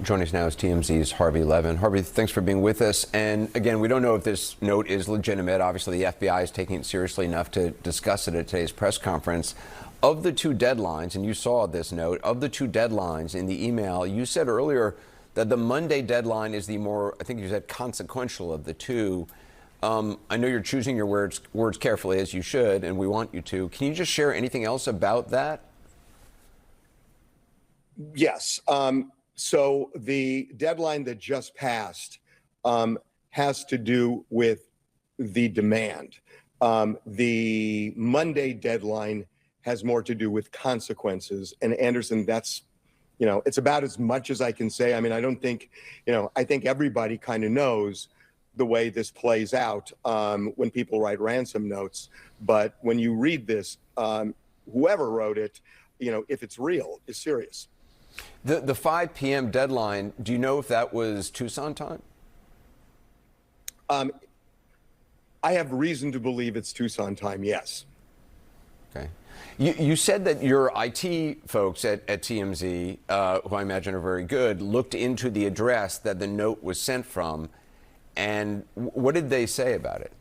Joining us now is TMZ's Harvey Levin. Harvey, thanks for being with us. And again, we don't know if this note is legitimate. Obviously, the FBI is taking it seriously enough to discuss it at today's press conference. Of the two deadlines, and you saw this note, of the two deadlines in the email, you said earlier that the Monday deadline is the more, I think you said, consequential of the two. I know you're choosing your words carefully, as you should, and we want you to. Can you just share anything else about that? Yes. So the deadline that just passed has to do with the demand. The Monday deadline has more to do with consequences. And Anderson, that's, it's about as much as I can say. I mean, I don't think, I think everybody kind of knows the way this plays out when people write ransom notes. But when you read this, whoever wrote it, if it's real, is serious. The 5 p.m. deadline, do you know if that was Tucson time? I have reason to believe it's Tucson time, yes. Okay. You said that your IT folks at TMZ, who I imagine are very good, looked into the address that the note was sent from. And what did they say about it?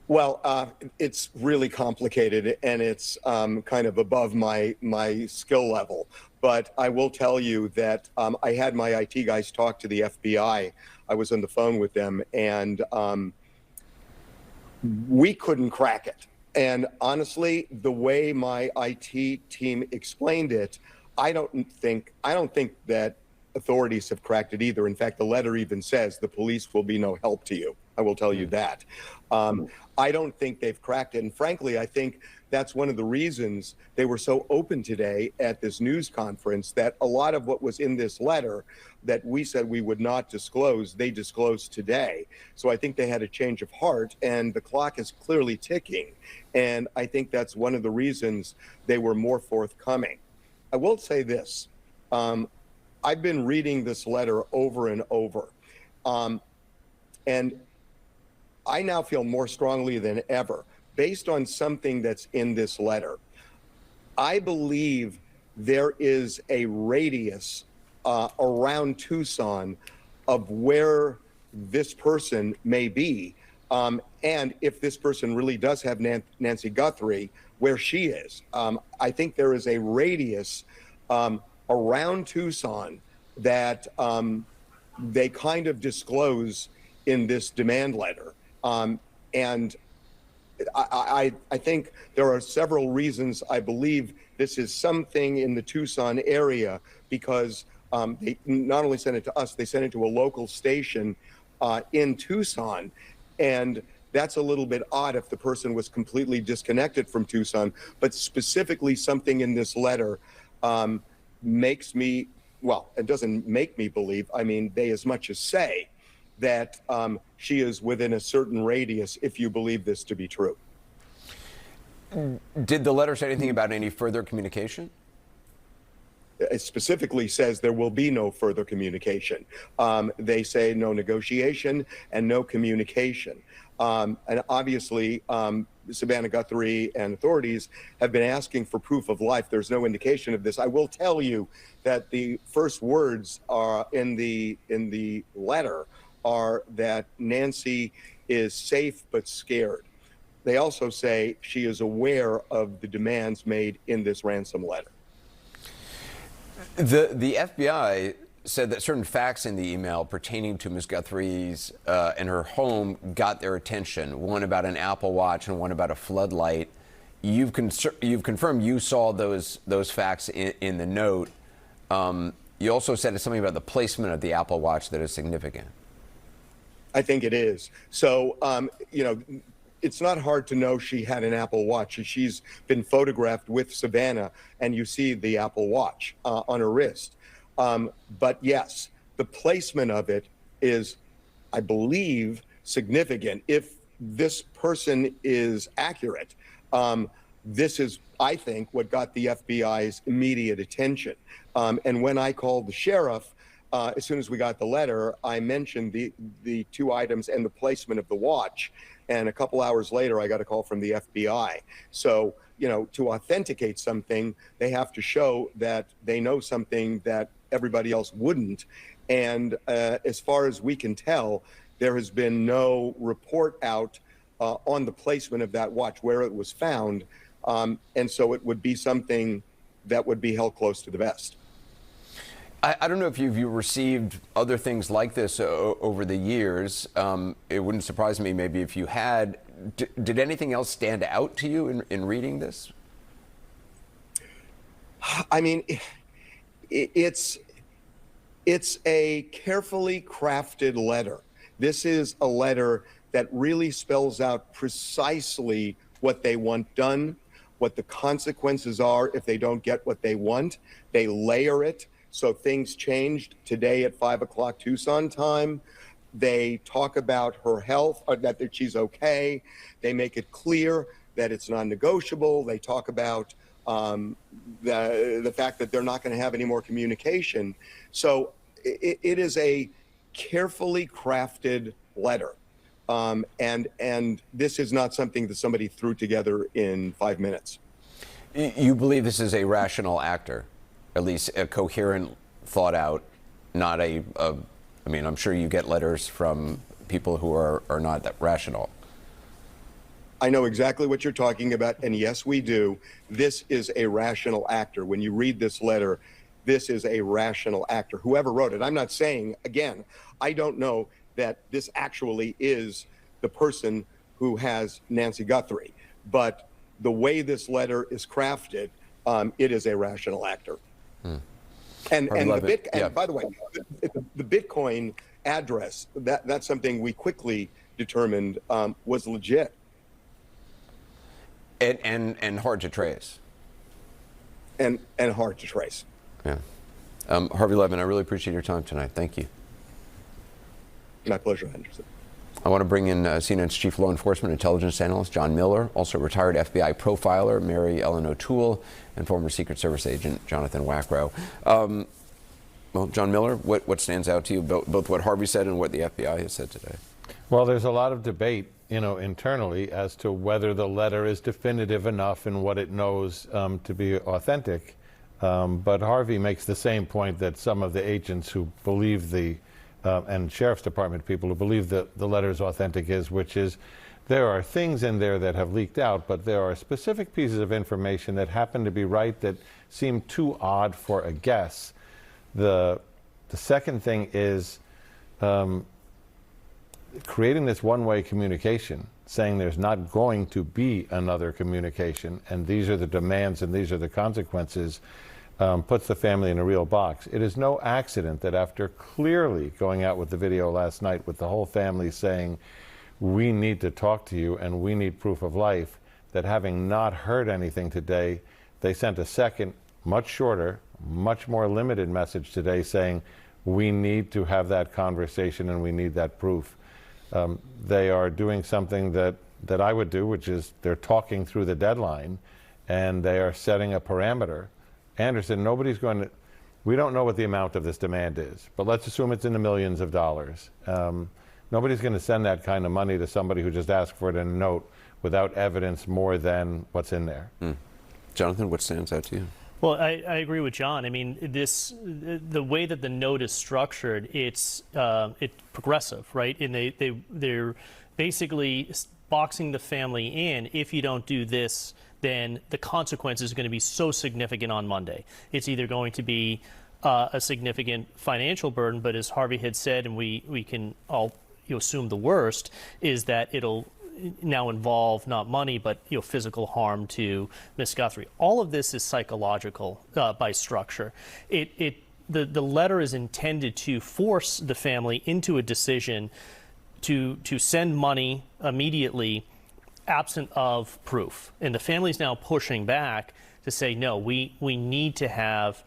Well, it's really complicated, and it's kind of above my skill level. But I will tell you that I had my IT guys talk to the FBI. I was on the phone with them, and we couldn't crack it. And honestly, the way my IT team explained it, I don't think that authorities have cracked it either. In fact, the letter even says the police will be no help to you. I will tell you that. I don't think they've cracked it. And frankly, I think that's one of the reasons they were so open today at this news conference, that a lot of what was in this letter that we said we would not disclose, they disclosed today. So I think they had a change of heart, and the clock is clearly ticking. And I think that's one of the reasons they were more forthcoming. I will say this. I've been reading this letter over and over. And I now feel more strongly than ever, based on something that's in this letter. I believe there is a radius around Tucson of where this person may be. And if this person really does have Nancy Guthrie, where she is. I think there is a radius around Tucson that they kind of disclose in this demand letter. And I think there are several reasons I believe this is something in the Tucson area, because they not only sent it to us, they sent it to a local station in Tucson. And that's a little bit odd if the person was completely disconnected from Tucson, but specifically something in this letter makes me, well, it doesn't make me believe, I mean, they as much as say that she is within a certain radius, if you believe this to be true. Did the letter say anything about any further communication? It specifically says there will be no further communication. They say no negotiation and no communication. And obviously, Savannah Guthrie and authorities have been asking for proof of life. There's no indication of this. I will tell you that the first words are in the letter are that Nancy is safe but scared. They also say she is aware of the demands made in this ransom letter. The FBI said that certain facts in the email pertaining to Ms. Guthrie's and her home got their attention. One about an Apple Watch and one about a floodlight. You've confirmed you saw those facts in the note. You also said something about the placement of the Apple Watch that is significant. I think it is. So, it's not hard to know she had an Apple Watch. She's been photographed with Savannah, and you see the Apple Watch on her wrist. But yes, the placement of it is, I believe, significant. If this person is accurate, this is, I think, what got the FBI's immediate attention. And when I called the sheriff, as soon as we got the letter, I mentioned the two items and the placement of the watch. And a couple hours later, I got a call from the FBI. So, to authenticate something, they have to show that they know something that everybody else wouldn't. And as far as we can tell, there has been no report out on the placement of that watch, where it was found. And so it would be something that would be held close to the vest. I don't know if you've received other things like this over the years. It wouldn't surprise me maybe if you had. Did anything else stand out to you in reading this? I mean, it's a carefully crafted letter. This is a letter that really spells out precisely what they want done, what the consequences are if they don't get what they want. They layer it. So things changed today at 5 o'clock Tucson time. They talk about her health, or that she's okay. They make it clear that it's non-negotiable. They talk about the fact that they're not going to have any more communication. So it is a carefully crafted letter. And this is not something that somebody threw together in 5 minutes. You believe this is a rational actor, at least a coherent, thought out, not I mean, I'm sure you get letters from people who are not that rational. I know exactly what you're talking about, and yes, we do. This is a rational actor. When you read this letter, this is a rational actor. Whoever wrote it, I'm not saying, again, I don't know that this actually is the person who has Nancy Guthrie, but the way this letter is crafted, it is a rational actor. And by the way, the Bitcoin address, that's something we quickly determined was legit. And hard to trace. And hard to trace. Yeah. Harvey Levin, I really appreciate your time tonight. Thank you. My pleasure, Henderson. I want to bring in CNN's chief law enforcement intelligence analyst, John Miller, also retired FBI profiler, Mary Ellen O'Toole, and former Secret Service agent, Jonathan Wackrow. Well, John Miller, what stands out to you, both what Harvey said and what the FBI has said today? Well, there's a lot of debate, internally as to whether the letter is definitive enough in what it knows to be authentic. But Harvey makes the same point that some of the agents who believe and Sheriff's Department people who believe that the letter is authentic which is there are things in there that have leaked out, but there are specific pieces of information that happen to be right that seem too odd for a guess. The second thing is creating this one-way communication, saying there's not going to be another communication, and these are the demands and these are the consequences, puts the family in a real box. It is no accident that after clearly going out with the video last night with the whole family saying, we need to talk to you and we need proof of life, that having not heard anything today, they sent a second, much shorter, much more limited message today saying, we need to have that conversation and we need that proof. They are doing something that I would do, which is they're talking through the deadline and they are setting a parameter. Anderson, we don't know what the amount of this demand is, but let's assume it's in the millions of dollars. Nobody's going to send that kind of money to somebody who just asked for it in a note without evidence more than what's in there. Jonathan, what stands out to you? Well, I agree with John. I mean, the way that the note is structured, it's progressive, right? And they're basically boxing the family in. If you don't do this, then the consequence is going to be so significant on Monday. It's either going to be a significant financial burden, but as Harvey had said, and we can all assume the worst, is that it'll now involve not money, but physical harm to Miss Guthrie. All of this is psychological by structure. The letter is intended to force the family into a decision to send money immediately, absent of proof. And the family's now pushing back to say, no, we need to have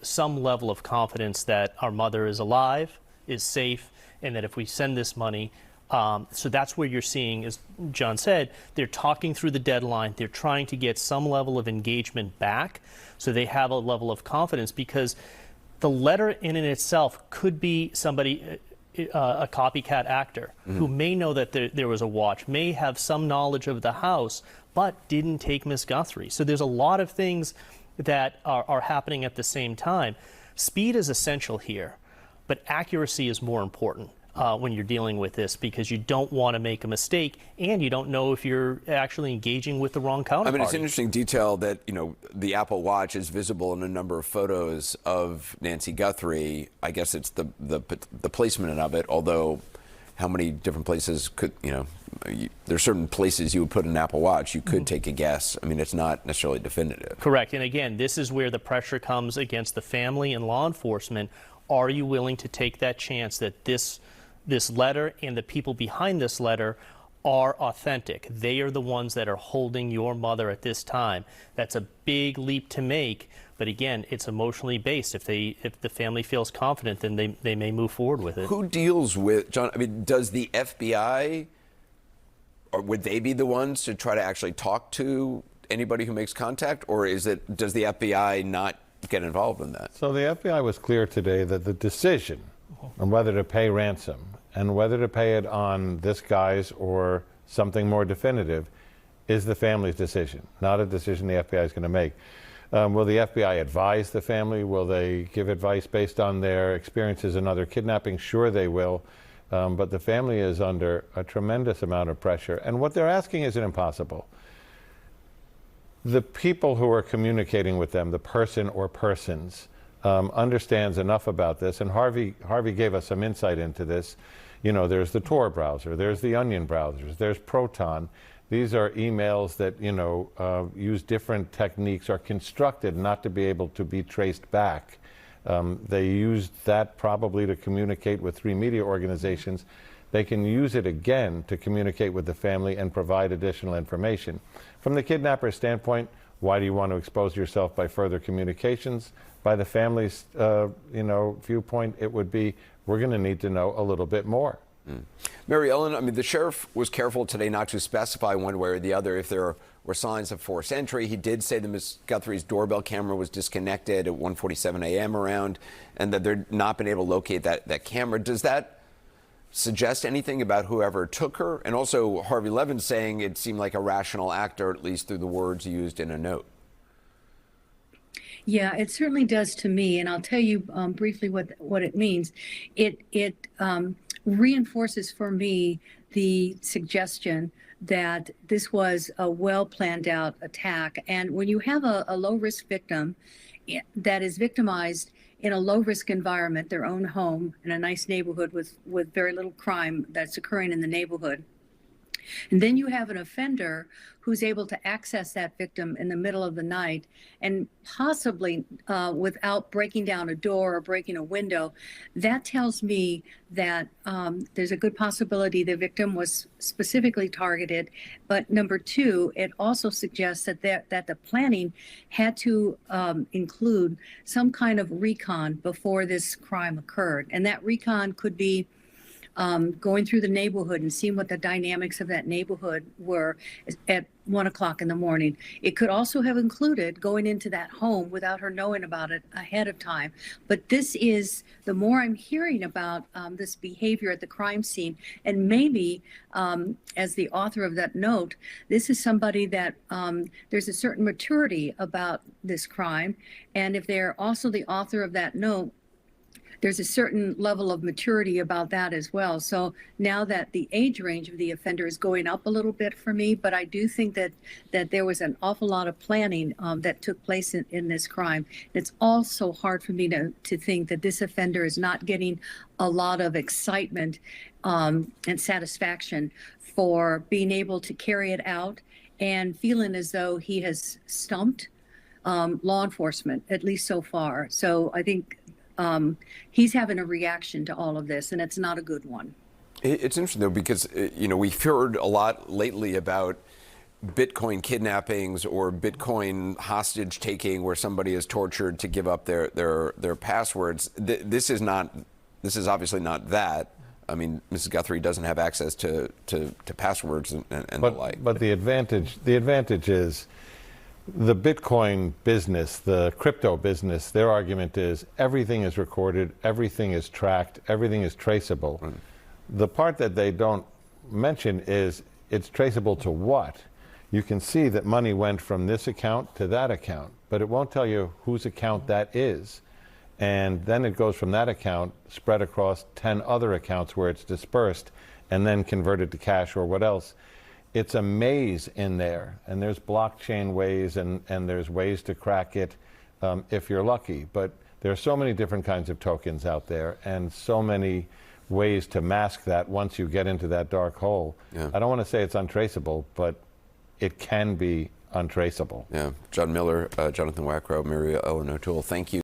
some level of confidence that our mother is alive, is safe, and that if we send this money, so that's where you're seeing, as John said, they're talking through the deadline. They're trying to get some level of engagement back so they have a level of confidence, because the letter in and itself could be somebody, a copycat actor who may know that there was a watch, may have some knowledge of the house, but didn't take Miss Guthrie. So there's a lot of things that are happening at the same time. Speed is essential here, but accuracy is more important when you're dealing with this, because you don't want to make a mistake, and you don't know if you're actually engaging with the wrong counterparty. I mean, it's an interesting detail that, you know, the Apple Watch is visible in a number of photos of Nancy Guthrie. I guess it's the placement of it, although how many different places could, you know, there's certain places you would put an Apple Watch. You could take a guess. I mean, it's not necessarily definitive. Correct. And again, this is where the pressure comes against the family and law enforcement. Are you willing to take that chance that this letter and the people behind this letter are authentic? They are the ones that are holding your mother at this time. That's a big leap to make, but again, it's emotionally based. If the family feels confident, then they may move forward with it. Who deals with, John, I mean, does the FBI, or would they be the ones to try to actually talk to anybody who makes contact, or does the FBI not get involved in that? So the FBI was clear today that the decision on whether to pay ransom and whether to pay it on this guy's or something more definitive is the family's decision, not a decision the FBI is going to make. Will the FBI advise the family? Will they give advice based on their experiences in other kidnappings? Sure, they will. But the family is under a tremendous amount of pressure. And what they're asking isn't impossible. The people who are communicating with them, the person or persons, understands enough about this. And Harvey gave us some insight into this. You know, there's the Tor browser, there's the Onion browsers, there's Proton. These are emails that, you know, use different techniques, are constructed not to be able to be traced back. They used that probably to communicate with 3 media organizations. They can use it again to communicate with the family and provide additional information. From the kidnapper's standpoint, why do you want to expose yourself by further communications? By the family's, you know, viewpoint, it would be, we're going to need to know a little bit more. Mary Ellen, I mean, the sheriff was careful today not to specify one way or the other if there were signs of forced entry. He did say that Ms. Guthrie's doorbell camera was disconnected at 1:47 a.m. around, and that they'd not been able to locate that camera. Does that suggest anything about whoever took her? And also, Harvey Levin saying it seemed like a rational actor, at least through the words used in a note. Yeah, it certainly does to me, and I'll tell you briefly what it means. It reinforces for me the suggestion that this was a well planned out attack. And when you have a low risk victim that is victimized in a low risk environment, their own home in a nice neighborhood with very little crime that's occurring in the neighborhood, and then you have an offender who's able to access that victim in the middle of the night and possibly without breaking down a door or breaking a window, that tells me that there's a good possibility the victim was specifically targeted. But number two, it also suggests that the planning had to include some kind of recon before this crime occurred. And that recon could be going through the neighborhood and seeing what the dynamics of that neighborhood were at 1 o'clock in the morning. It could also have included going into that home without her knowing about it ahead of time. But this is, the more I'm hearing about this behavior at the crime scene, and maybe as the author of that note, this is somebody that there's a certain maturity about this crime. And if they're also the author of that note, there's a certain level of maturity about that as well. So now that the age range of the offender is going up a little bit for me, but I do think that there was an awful lot of planning that took place in this crime. It's also hard for me to think that this offender is not getting a lot of excitement and satisfaction for being able to carry it out and feeling as though he has stumped law enforcement, at least so far. So I think he's having a reaction to all of this, and it's not a good one. It's interesting, though, because, you know, we've heard a lot lately about Bitcoin kidnappings or Bitcoin hostage taking where somebody is tortured to give up their passwords. This is obviously not that. I mean, Mrs. Guthrie doesn't have access to passwords and the like. But the advantage is the Bitcoin business, the crypto business, their argument is everything is recorded, everything is tracked, everything is traceable. Right. The part that they don't mention is it's traceable to what? You can see that money went from this account to that account, but it won't tell you whose account that is. and then it goes from that account spread across 10 other accounts where it's dispersed and then converted to cash or what else. It's a maze in there, and there's blockchain ways and there's ways to crack it if you're lucky. But there are so many different kinds of tokens out there and so many ways to mask that once you get into that dark hole. Yeah. I don't want to say it's untraceable, but it can be untraceable. Yeah. John Miller, Jonathan Wackrow, Maria Owen O'Toole, thank you.